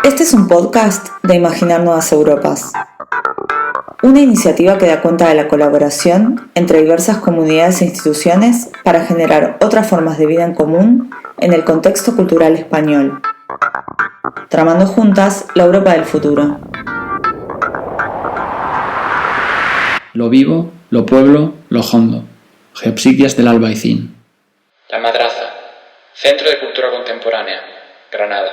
Este es un podcast de Imaginar Nuevas Europas, una iniciativa que da cuenta de la colaboración entre diversas comunidades e instituciones para generar otras formas de vida en común en el contexto cultural español, tramando juntas la Europa del futuro. Lo vivo, lo pueblo, lo hondo. Geopsiquias del Albaicín. La Madraza, Centro de Cultura Contemporánea, Granada.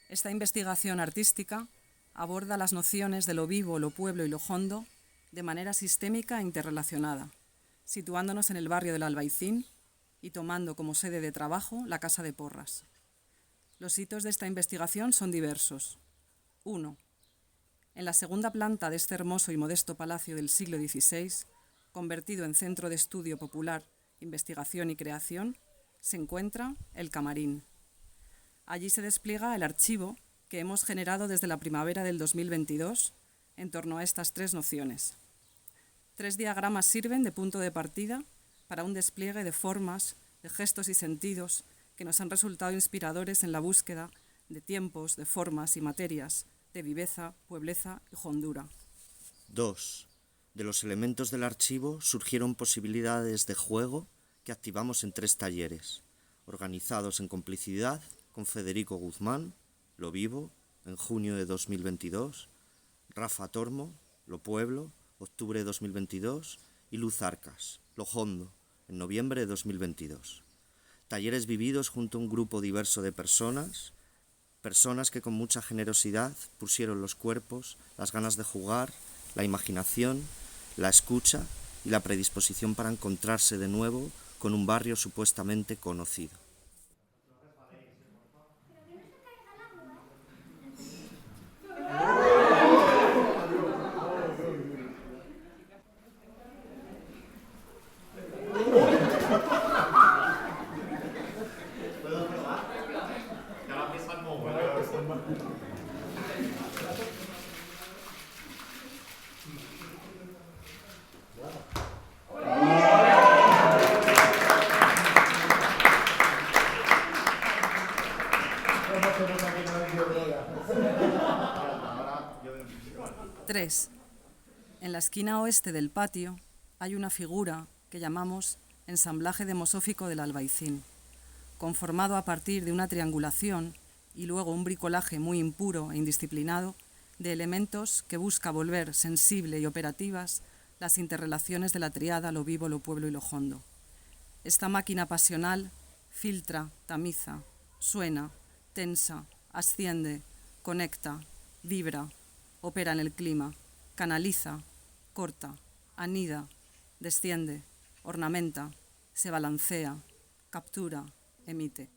Esta investigación artística aborda las nociones de lo vivo, lo pueblo y lo hondo de manera sistémica e interrelacionada, situándonos en el barrio del Albaicín y tomando como sede de trabajo la Casa de Porras. Los hitos de esta investigación son diversos. 1. En la segunda planta de este hermoso y modesto palacio del siglo XVI, convertido en centro de estudio popular, investigación y creación, se encuentra el Camarín. Allí se despliega el archivo que hemos generado desde la primavera del 2022 en torno a estas tres nociones. 3 diagramas sirven de punto de partida para un despliegue de formas, de gestos y sentidos que nos han resultado inspiradores en la búsqueda de tiempos, de formas y materias, de viveza, puebleza y hondura. 2. De los elementos del archivo surgieron posibilidades de juego que activamos en 3 talleres, organizados en complicidad con Federico Guzmán, Lo Vivo, en junio de 2022, Rafa Tormo, Lo Pueblo, octubre de 2022, y Luz Arcas, Lo Hondo, en noviembre de 2022. Talleres vividos junto a un grupo diverso de personas que con mucha generosidad pusieron los cuerpos, las ganas de jugar, la imaginación, la escucha y la predisposición para encontrarse de nuevo con un barrio supuestamente conocido. Tres. En la esquina oeste del patio hay una figura que llamamos ensamblaje demosófico del Albaicín, conformado a partir de una triangulación y luego un bricolaje muy impuro e indisciplinado de elementos que busca volver sensible y operativas las interrelaciones de la triada lo vivo, lo pueblo y lo hondo. Esta máquina pasional filtra, tamiza, suena, tensa, asciende, conecta, vibra, opera en el clima, canaliza, corta, anida, desciende, ornamenta, se balancea, captura, emite.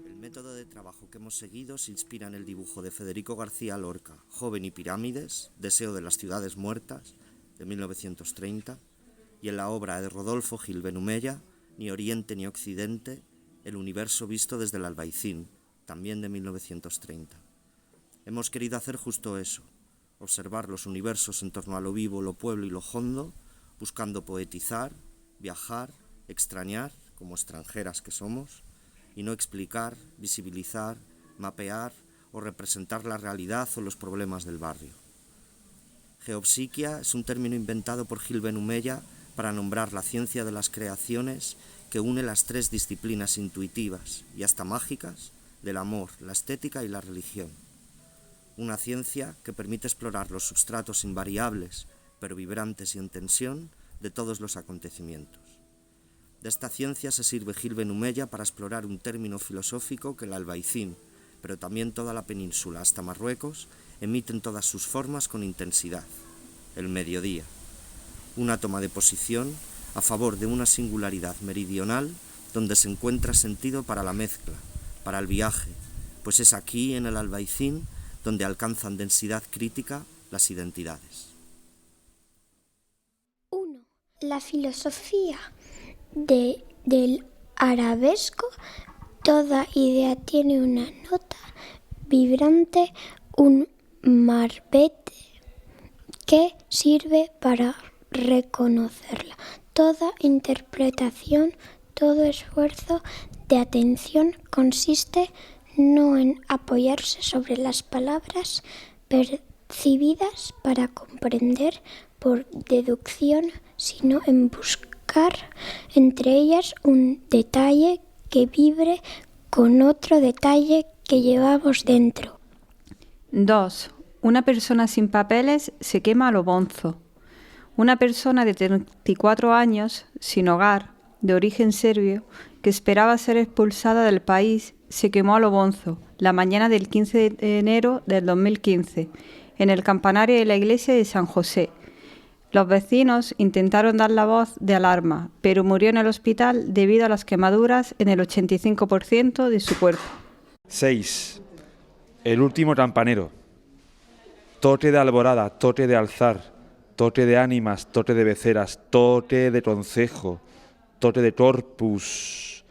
El método de trabajo que hemos seguido se inspira en el dibujo de Federico García Lorca, Joven y Pirámides, Deseo de las ciudades muertas, de 1930, y en la obra de Rodolfo Gil Benumella, Ni Oriente ni Occidente, El universo visto desde el Albaicín, también de 1930. Hemos querido hacer justo eso, observar los universos en torno a lo vivo, lo pueblo y lo hondo, buscando poetizar, viajar, extrañar, como extranjeras que somos, y no explicar, visibilizar, mapear o representar la realidad o los problemas del barrio. Geopsiquia es un término inventado por Gil Benumella para nombrar la ciencia de las creaciones que une las 3 disciplinas intuitivas y hasta mágicas del amor, la estética y la religión. Una ciencia que permite explorar los substratos invariables, pero vibrantes y en tensión, de todos los acontecimientos. De esta ciencia se sirve Gil Benumella para explorar un término filosófico que el Albaicín, pero también toda la península hasta Marruecos, emiten todas sus formas con intensidad: el mediodía, una toma de posición a favor de una singularidad meridional donde se encuentra sentido para la mezcla, para el viaje, pues es aquí, en el Albaicín, donde alcanzan densidad crítica las identidades. 1. La filosofía del arabesco. Toda idea tiene una nota vibrante, un marbete que sirve para reconocerla. Toda interpretación, todo esfuerzo de atención consiste no en apoyarse sobre las palabras percibidas para comprender por deducción, sino en buscar entre ellas un detalle que vibre con otro detalle que llevamos dentro. 2. Una persona sin papeles se quema a lo bonzo. Una persona de 34 años, sin hogar, de origen serbio, que esperaba ser expulsada del país, se quemó a lo bonzo la mañana del 15 de enero del 2015, en el campanario de la iglesia de San José. Los vecinos intentaron dar la voz de alarma, pero murió en el hospital debido a las quemaduras en el 85% de su cuerpo. 6. El último campanero. Toque de alborada, toque de alzar, toque de ánimas, toque de beceras, toque de concejo, toque de corpus,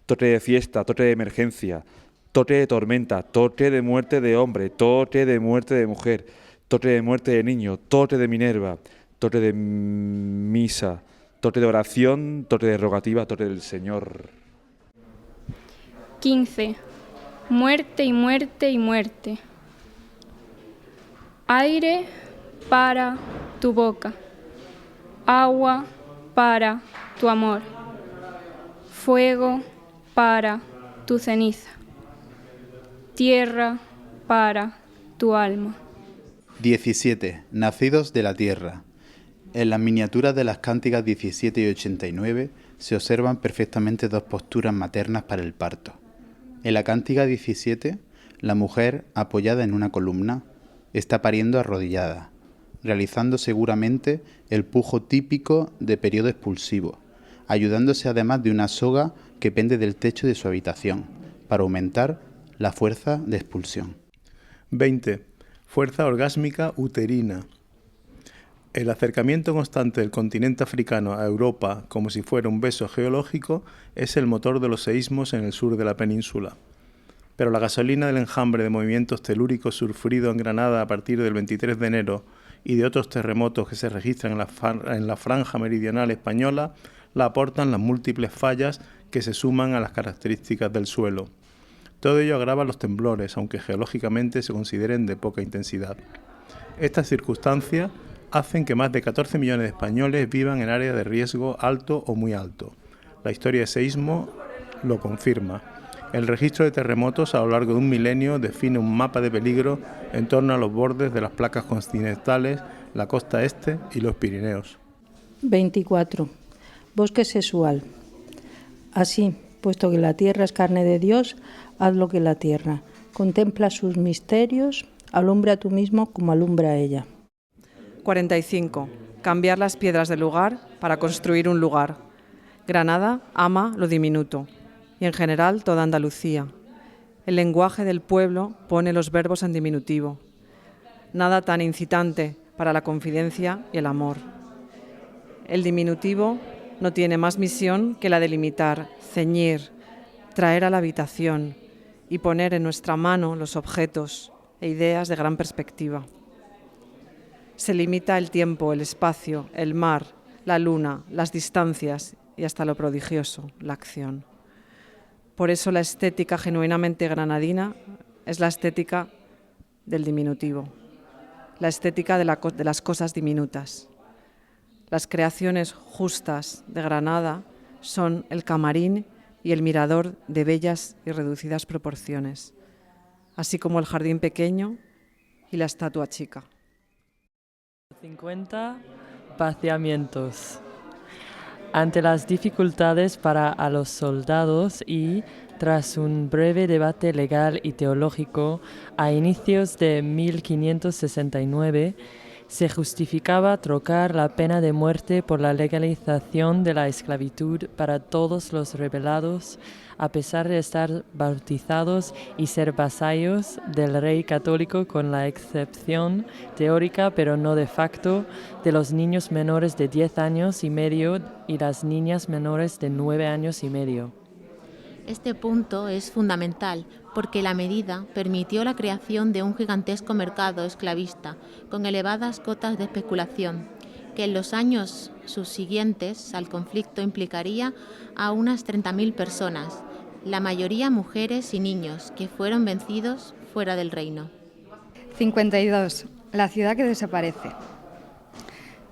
toque de fiesta, toque de emergencia, toque de tormenta, toque de muerte de hombre, toque de muerte de mujer, toque de muerte de niño, toque de Minerva, toque de misa, toque de oración, toque de rogativa, toque del Señor. 15. Muerte y muerte y muerte. Aire para tu boca, agua para tu amor, fuego para tu ceniza, tierra para tu alma. 17. Nacidos de la tierra. En las miniaturas de las cánticas 17 y 89 se observan perfectamente dos posturas maternas para el parto. En la cántica 17, la mujer, apoyada en una columna, está pariendo arrodillada, realizando seguramente el pujo típico de periodo expulsivo, ayudándose además de una soga que pende del techo de su habitación, para aumentar la fuerza de expulsión. 20. Fuerza orgásmica uterina. El acercamiento constante del continente africano a Europa, como si fuera un beso geológico, es el motor de los seísmos en el sur de la península. Pero la gasolina del enjambre de movimientos telúricos sufrido en Granada a partir del 23 de enero y de otros terremotos que se registran en la franja meridional española la aportan las múltiples fallas que se suman a las características del suelo. Todo ello agrava los temblores, aunque geológicamente se consideren de poca intensidad. Estas circunstancias hacen que más de 14 millones de españoles vivan en áreas de riesgo alto o muy alto. La historia de seísmo lo confirma. El registro de terremotos a lo largo de un milenio define un mapa de peligro en torno a los bordes de las placas continentales, la costa este y los Pirineos. 24. Bosque sexual. Así, puesto que la tierra es carne de Dios, haz lo que la tierra. Contempla sus misterios, alumbra tú mismo como alumbra ella. 45. Cambiar las piedras del lugar para construir un lugar. Granada ama lo diminuto, y en general toda Andalucía. El lenguaje del pueblo pone los verbos en diminutivo. Nada tan incitante para la confidencia y el amor. El diminutivo no tiene más misión que la de limitar, ceñir, traer a la habitación y poner en nuestra mano los objetos e ideas de gran perspectiva. Se limita el tiempo, el espacio, el mar, la luna, las distancias y hasta lo prodigioso, la acción. Por eso la estética genuinamente granadina es la estética del diminutivo, la estética de las cosas diminutas. Las creaciones justas de Granada son el camarín y el mirador de bellas y reducidas proporciones, así como el jardín pequeño y la estatua chica. 50. apaciamientos. Ante las dificultades para a los soldados y, tras un breve debate legal y teológico, a inicios de 1569, se justificaba trocar la pena de muerte por la legalización de la esclavitud para todos los rebelados, a pesar de estar bautizados y ser vasallos del rey católico, con la excepción teórica, pero no de facto, de los niños menores de 10 años y medio y las niñas menores de 9 años y medio. Este punto es fundamental porque la medida permitió la creación de un gigantesco mercado esclavista con elevadas cotas de especulación, que en los años subsiguientes al conflicto implicaría a unas 30.000 personas, la mayoría mujeres y niños, que fueron vencidos fuera del reino. 52. La ciudad que desaparece.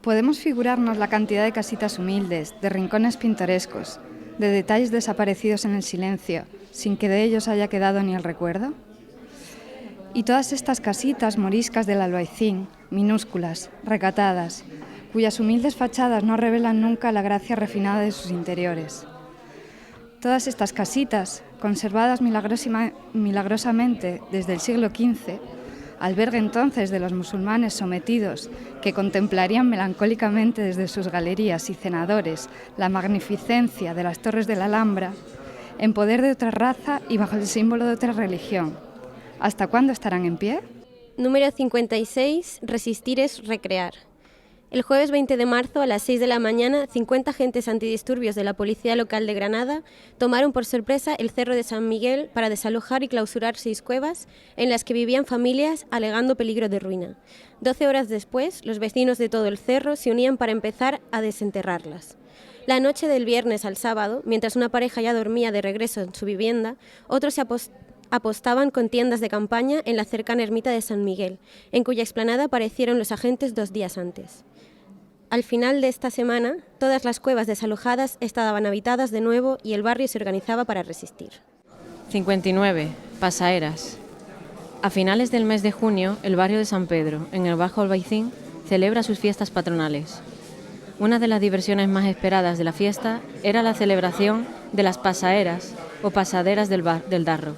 Podemos figurarnos la cantidad de casitas humildes, de rincones pintorescos, de detalles desaparecidos en el silencio, sin que de ellos haya quedado ni el recuerdo. Y todas estas casitas moriscas del Albaicín, minúsculas, recatadas, cuyas humildes fachadas no revelan nunca la gracia refinada de sus interiores. Todas estas casitas, conservadas milagrosamente desde el siglo XV, albergue entonces de los musulmanes sometidos que contemplarían melancólicamente desde sus galerías y cenadores la magnificencia de las torres de la Alhambra, en poder de otra raza y bajo el símbolo de otra religión. ¿Hasta cuándo estarán en pie? Número 56. Resistir es recrear. El jueves 20 de marzo, a las 6 de la mañana, 50 agentes antidisturbios de la Policía Local de Granada tomaron por sorpresa el Cerro de San Miguel para desalojar y clausurar 6 cuevas en las que vivían familias alegando peligro de ruina. 12 horas después, los vecinos de todo el cerro se unían para empezar a desenterrarlas. La noche del viernes al sábado, mientras una pareja ya dormía de regreso en su vivienda, otros se apostaban con tiendas de campaña en la cercana ermita de San Miguel, en cuya explanada aparecieron los agentes 2 días antes. Al final de esta semana, todas las cuevas desalojadas estaban habitadas de nuevo y el barrio se organizaba para resistir. 59. Pasaeras. A finales del mes de junio, el barrio de San Pedro, en el Bajo Albaicín, celebra sus fiestas patronales. Una de las diversiones más esperadas de la fiesta era la celebración de las pasaeras o pasaderas del Darro.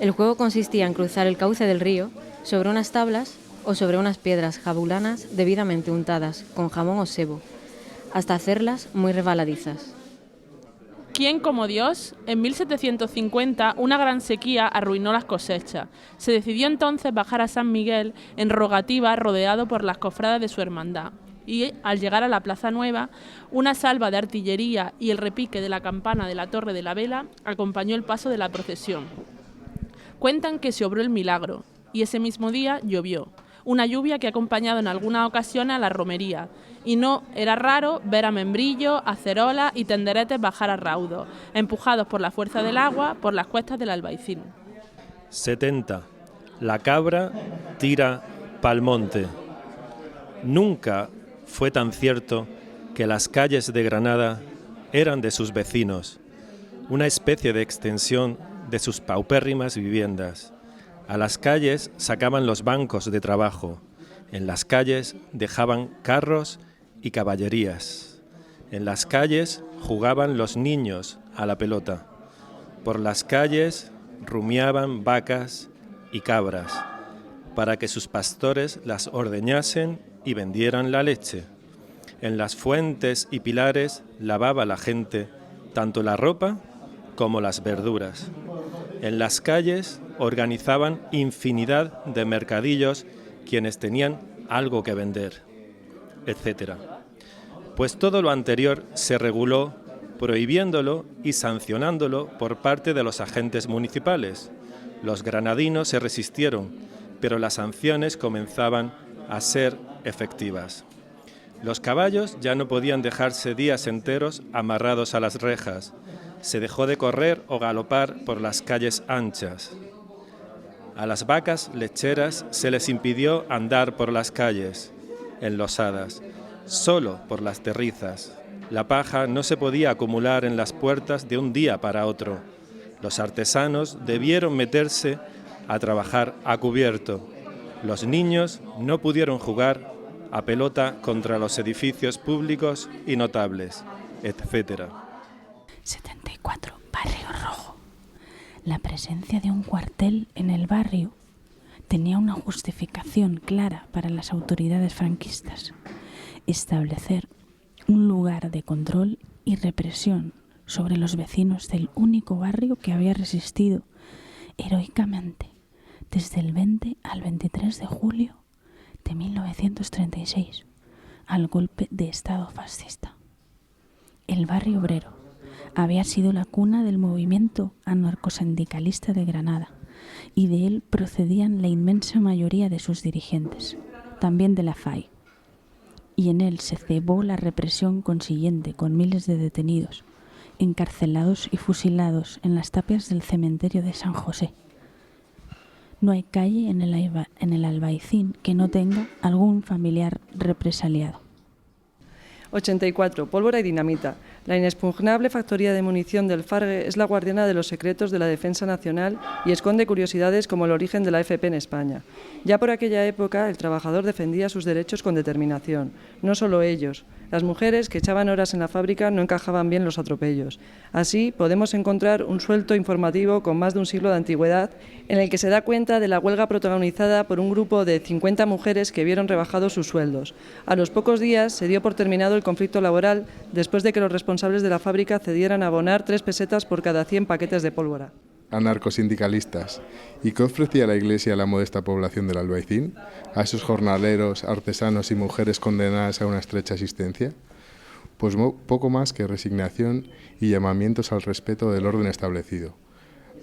El juego consistía en cruzar el cauce del río sobre unas tablas o sobre unas piedras jabulanas debidamente untadas con jamón o sebo, hasta hacerlas muy resbaladizas. ¿Quién como Dios? En 1750 una gran sequía arruinó las cosechas. Se decidió entonces bajar a San Miguel en rogativa, rodeado por las cofradas de su hermandad. Y al llegar a la Plaza Nueva, una salva de artillería y el repique de la campana de la Torre de la Vela acompañó el paso de la procesión. Cuentan que se obró el milagro, y ese mismo día llovió. Una lluvia que ha acompañado en algunas ocasiones a la romería, y no era raro ver a membrillos, acerolas y tenderetes bajar a raudo, empujados por la fuerza del agua por las cuestas del Albaicín. 70. La cabra tira pa'l monte. Nunca fue tan cierto que las calles de Granada eran de sus vecinos, una especie de extensión de sus paupérrimas viviendas. A las calles sacaban los bancos de trabajo, en las calles dejaban carros y caballerías, en las calles jugaban los niños a la pelota, por las calles rumiaban vacas y cabras, para que sus pastores las ordeñasen y vendieran la leche. En las fuentes y pilares lavaba la gente tanto la ropa como las verduras. En las calles organizaban infinidad de mercadillos quienes tenían algo que vender, etc. Pues todo lo anterior se reguló prohibiéndolo y sancionándolo por parte de los agentes municipales. Los granadinos se resistieron, pero las sanciones comenzaban a ser efectivas. Los caballos ya no podían dejarse días enteros amarrados a las rejas. Se dejó de correr o galopar por las calles anchas. A las vacas lecheras se les impidió andar por las calles enlosadas, solo por las terrizas. La paja no se podía acumular en las puertas de un día para otro. Los artesanos debieron meterse a trabajar a cubierto. Los niños no pudieron jugar a pelota contra los edificios públicos y notables, etc. 74. Barrio Rojo. La presencia de un cuartel en el barrio tenía una justificación clara para las autoridades franquistas: establecer un lugar de control y represión sobre los vecinos del único barrio que había resistido heroicamente desde el 20 al 23 de julio de 1936 al golpe de Estado fascista. El barrio obrero había sido la cuna del movimiento anarcosindicalista de Granada, y de él procedían la inmensa mayoría de sus dirigentes, también de la FAI. Y en él se cebó la represión consiguiente, con miles de detenidos, encarcelados y fusilados en las tapias del cementerio de San José. No hay calle en el Albaicín que no tenga algún familiar represaliado. 84. Pólvora y dinamita. La inexpugnable factoría de munición del Fargue es la guardiana de los secretos de la defensa nacional y esconde curiosidades como el origen de la AFP en España. Ya por aquella época, el trabajador defendía sus derechos con determinación. No solo ellos. Las mujeres que echaban horas en la fábrica no encajaban bien los atropellos. Así, podemos encontrar un suelto informativo con más de un siglo de antigüedad en el que se da cuenta de la huelga protagonizada por un grupo de 50 mujeres que vieron rebajados sus sueldos. A los pocos días se dio por terminado el conflicto laboral después de que los responsables de la fábrica cedieran a abonar 3 pesetas por cada 100 paquetes de pólvora. Anarcosindicalistas. ¿Y qué ofrecía la Iglesia a la modesta población del Albaicín? ¿A esos jornaleros, artesanos y mujeres condenadas a una estrecha existencia? Pues poco más que resignación y llamamientos al respeto del orden establecido.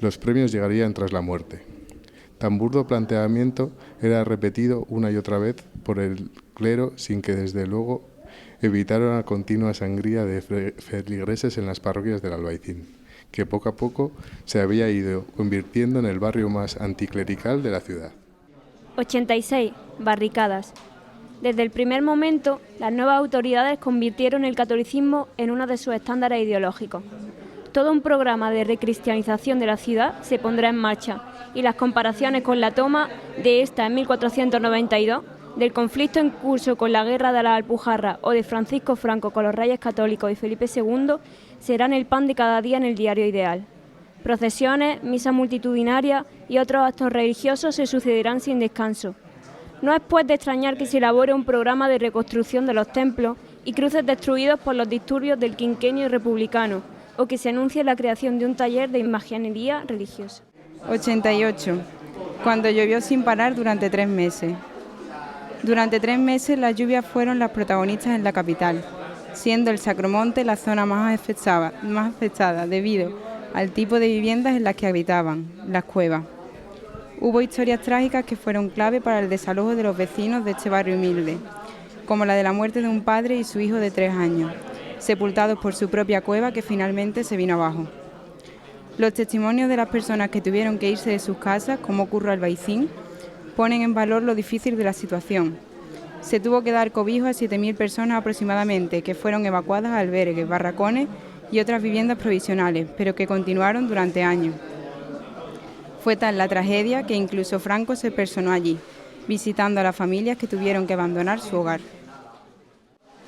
Los premios llegarían tras la muerte. Tan burdo planteamiento era repetido una y otra vez por el clero sin que desde luego evitaron la continua sangría de feligreses en las parroquias del Albaicín, que poco a poco se había ido convirtiendo en el barrio más anticlerical de la ciudad. 86. Barricadas. Desde el primer momento, las nuevas autoridades convirtieron el catolicismo en uno de sus estándares ideológicos. Todo un programa de recristianización de la ciudad se pondrá en marcha, y las comparaciones con la toma de esta en 1492, del conflicto en curso con la guerra de las Alpujarras o de Francisco Franco con los reyes católicos y Felipe II serán el pan de cada día en el diario Ideal. Procesiones, misas multitudinarias y otros actos religiosos se sucederán sin descanso. No es pues de extrañar que se elabore un programa de reconstrucción de los templos y cruces destruidos por los disturbios del quinquenio republicano, o que se anuncie la creación de un taller de imaginería religiosa. 88. Cuando llovió sin parar durante 3 meses. Durante 3 meses las lluvias fueron las protagonistas en la capital, siendo el Sacromonte la zona más afectada debido al tipo de viviendas en las que habitaban, las cuevas. Hubo historias trágicas que fueron clave para el desalojo de los vecinos de este barrio humilde, como la de la muerte de un padre y su hijo de 3 años, sepultados por su propia cueva que finalmente se vino abajo. Los testimonios de las personas que tuvieron que irse de sus casas, como Curro Albaicín, ponen en valor lo difícil de la situación. Se tuvo que dar cobijo a 7.000 personas aproximadamente, que fueron evacuadas a albergues, barracones y otras viviendas provisionales, pero que continuaron durante años. Fue tal la tragedia que incluso Franco se personó allí, visitando a las familias que tuvieron que abandonar su hogar.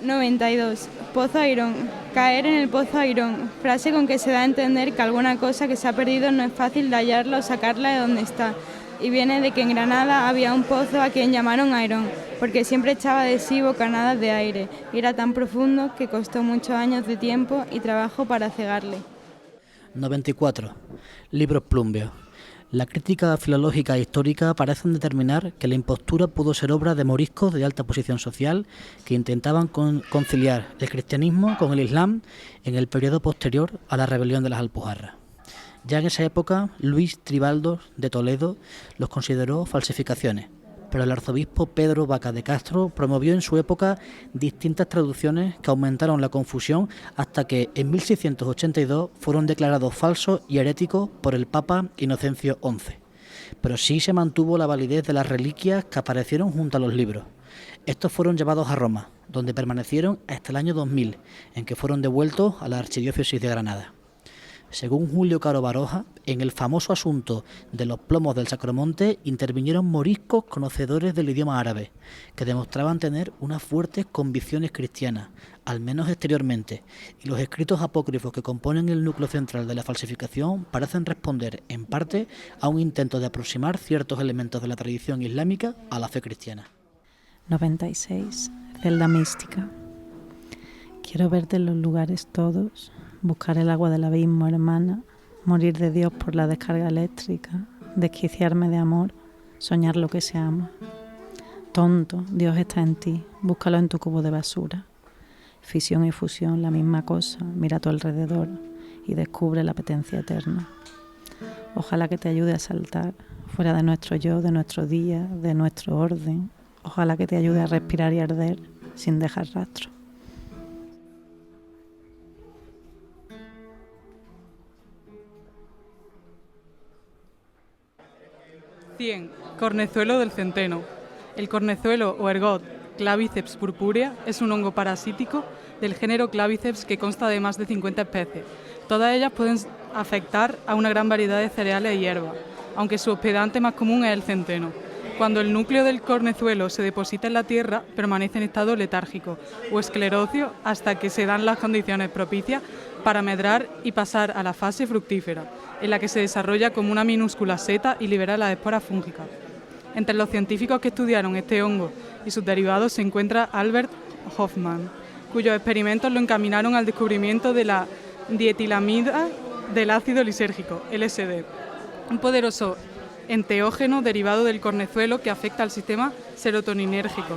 92. Pozo Airón. Caer en el Pozo Airón. Frase con que se da a entender que alguna cosa que se ha perdido no es fácil de hallarla o sacarla de donde está. Y viene de que en Granada había un pozo a quien llamaron Airón, porque siempre echaba de sí bocanadas de aire, y era tan profundo que costó muchos años de tiempo y trabajo para cegarle. 94. Libros plumbios. La crítica filológica e histórica parecen determinar que la impostura pudo ser obra de moriscos de alta posición social que intentaban conciliar el cristianismo con el islam en el periodo posterior a la rebelión de las Alpujarras. Ya en esa época, Luis Tribaldos de Toledo los consideró falsificaciones, pero el arzobispo Pedro Vaca de Castro promovió en su época distintas traducciones que aumentaron la confusión hasta que en 1682 fueron declarados falsos y heréticos por el Papa Inocencio XI. Pero sí se mantuvo la validez de las reliquias que aparecieron junto a los libros. Estos fueron llevados a Roma, donde permanecieron hasta el año 2000, en que fueron devueltos a la Archidiócesis de Granada. Según Julio Caro Baroja, en el famoso asunto de los plomos del Sacromonte intervinieron moriscos conocedores del idioma árabe, que demostraban tener unas fuertes convicciones cristianas, al menos exteriormente, y los escritos apócrifos que componen el núcleo central de la falsificación parecen responder, en parte, a un intento de aproximar ciertos elementos de la tradición islámica a la fe cristiana. 96. Celda mística. Quiero verte en los lugares todos, buscar el agua del abismo, hermana, morir de Dios por la descarga eléctrica, desquiciarme de amor, soñar lo que se ama. Tonto, Dios está en ti, búscalo en tu cubo de basura. Fisión y fusión, la misma cosa, mira a tu alrededor y descubre la apetencia eterna. Ojalá que te ayude a saltar, fuera de nuestro yo, de nuestro día, de nuestro orden. Ojalá que te ayude a respirar y arder sin dejar rastro. Cornezuelo del centeno. El cornezuelo o ergot Claviceps purpurea es un hongo parasítico del género Claviceps que consta de más de 50 especies. Todas ellas pueden afectar a una gran variedad de cereales y hierbas, aunque su hospedante más común es el centeno. Cuando el núcleo del cornezuelo se deposita en la tierra, permanece en estado letárgico o esclerótico hasta que se dan las condiciones propicias para medrar y pasar a la fase fructífera, en la que se desarrolla como una minúscula seta y libera las esporas fúngicas. Entre los científicos que estudiaron este hongo y sus derivados se encuentra Albert Hofmann, cuyos experimentos lo encaminaron al descubrimiento de la dietilamida del ácido lisérgico, LSD, un poderoso enteógeno derivado del cornezuelo que afecta al sistema serotoninérgico.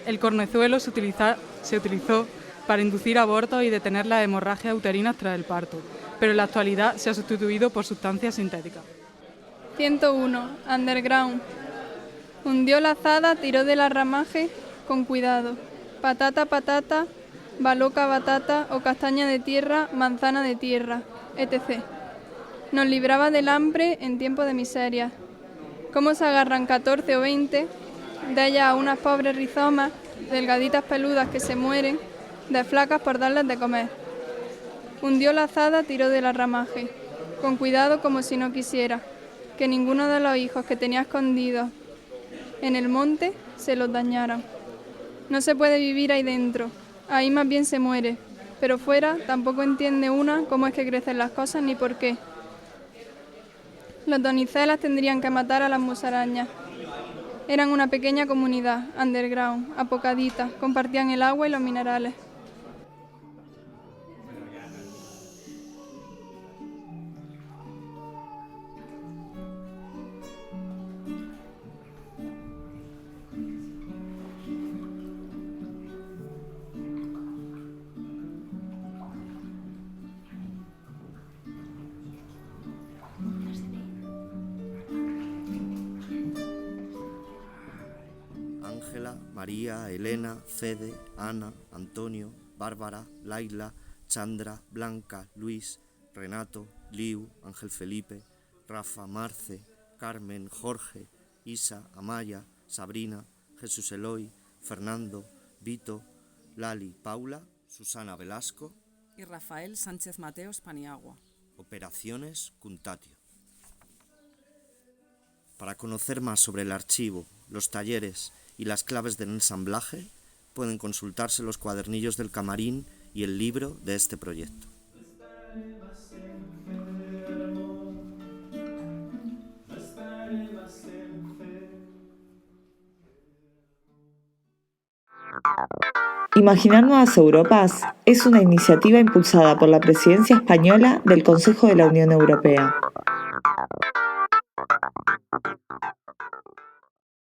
El cornezuelo se utilizó para inducir abortos y detener las hemorragias uterinas tras el parto, pero en la actualidad se ha sustituido por sustancias sintéticas. 101. Underground. Hundió la azada, tiró del ramaje con cuidado. Patata, patata, baloca, batata o castaña de tierra, manzana de tierra, etc. Nos libraba del hambre en tiempo de miseria. Cómo se agarran 14 o 20 de ellas a unas pobres rizomas, delgaditas peludas que se mueren, de flacas por darles de comer. Hundió la azada, tiró del ramaje, con cuidado como si no quisiera que ninguno de los hijos que tenía escondidos en el monte se los dañaran. No se puede vivir ahí dentro, ahí más bien se muere, pero fuera tampoco entiende una cómo es que crecen las cosas ni por qué. Los donizelas tendrían que matar a las musarañas. Eran una pequeña comunidad, underground, apocadita, compartían el agua y los minerales. Ángela, María, Elena, Fede, Ana, Antonio, Bárbara, Laila, Chandra, Blanca, Luis, Renato, Liu, Ángel Felipe, Rafa, Marce, Carmen, Jorge, Isa, Amaya, Sabrina, Jesús Eloy, Fernando, Vito, Lali, Paula, Susana Velasco y Rafael Sánchez Mateos Paniagua. Operaciones Cuntatio. Para conocer más sobre el archivo, los talleres y las claves del ensamblaje, pueden consultarse los cuadernillos del camarín y el libro de este proyecto. Imaginar Nuevas Europas es una iniciativa impulsada por la Presidencia Española del Consejo de la Unión Europea.